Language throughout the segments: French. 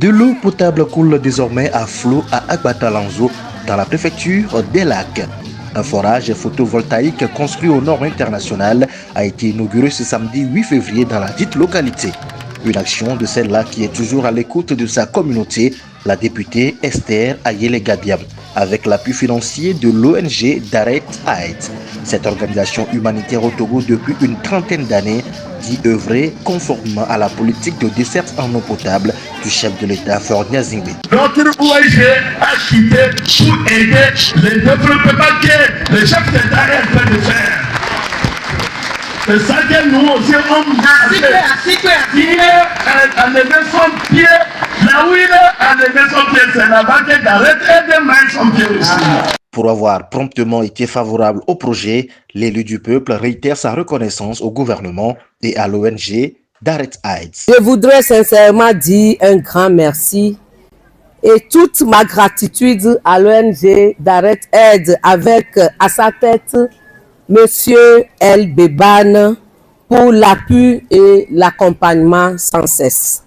De l'eau potable coule désormais à flot à Agbatalanzo, dans la préfecture des Lacs. Un forage photovoltaïque construit aux normes internationales a été inauguré ce samedi 8 février dans la dite localité. Une action de celle-là qui est toujours à l'écoute de sa communauté, la députée Esther Ayele-Gabiam, avec l'appui financier de l'ONG Direct Aid. Cette organisation humanitaire au Togo depuis une trentaine d'années dit œuvrer conformément à la politique de desserte en eau potable du chef de l'État Faure Gnassingbé. Notre ONG a quitté pour aider les développements que le chef d'État est en train de faire. C'est ça que nous aussi on a levé son pied, là où il a levé son pied, c'est là-bas que d'arrêter de mettre son pied aussi. Pour avoir promptement été favorable au projet, l'élu du peuple réitère sa reconnaissance au gouvernement et à l'ONG Direct Aid. Je voudrais sincèrement dire un grand merci et toute ma gratitude à l'ONG Direct Aid avec à sa tête Monsieur El Beban pour l'appui et l'accompagnement sans cesse.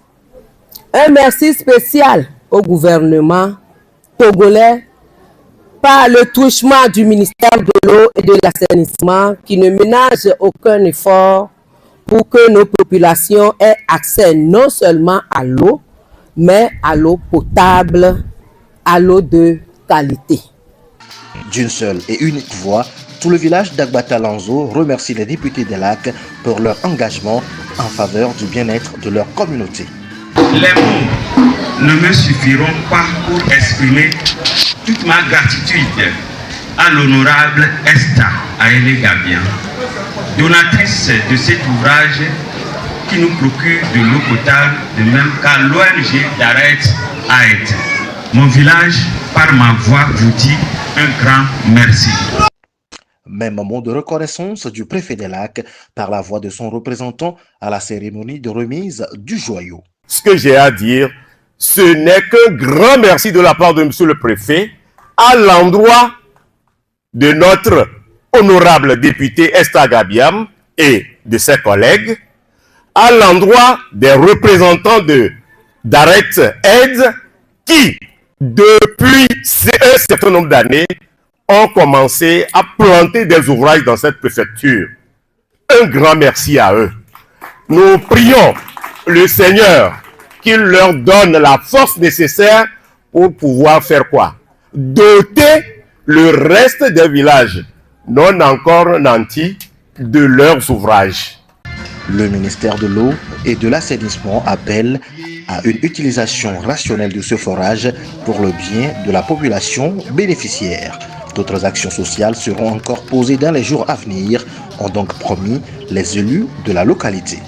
Un merci spécial au gouvernement togolais par le truchement du ministère de l'eau et de l'assainissement qui ne ménage aucun effort pour que nos populations aient accès non seulement à l'eau, mais à l'eau potable, à l'eau de qualité. D'une seule et unique voix, tout le village d'Agbatalanzo remercie les députés des Lacs pour leur engagement en faveur du bien-être de leur communauté. Les mots ne me suffiront pas pour exprimer toute ma gratitude à l'honorable Esther Ayele-Gabiam, donatrice de cet ouvrage qui nous procure de l'eau potable, de même qu'à l'ONG Direct Aid. Mon village, par ma voix, vous dit un grand merci. Même mot de reconnaissance du préfet des Lacs par la voix de son représentant à la cérémonie de remise du joyau. Ce que j'ai à dire, ce n'est qu'un grand merci de la part de monsieur le préfet à l'endroit de notre honorable député Esther Gabiam et de ses collègues, à l'endroit des représentants de Direct Aid qui, depuis un certain nombre d'années, ont commencé à planter des ouvrages dans cette préfecture. Un grand merci à eux. Nous prions le Seigneur qu'il leur donne la force nécessaire pour pouvoir faire quoi? Doter le reste des villages non encore nantis de leurs ouvrages. Le ministère de l'eau et de l'assainissement appelle à une utilisation rationnelle de ce forage pour le bien de la population bénéficiaire. D'autres actions sociales seront encore posées dans les jours à venir, ont donc promis les élus de la localité.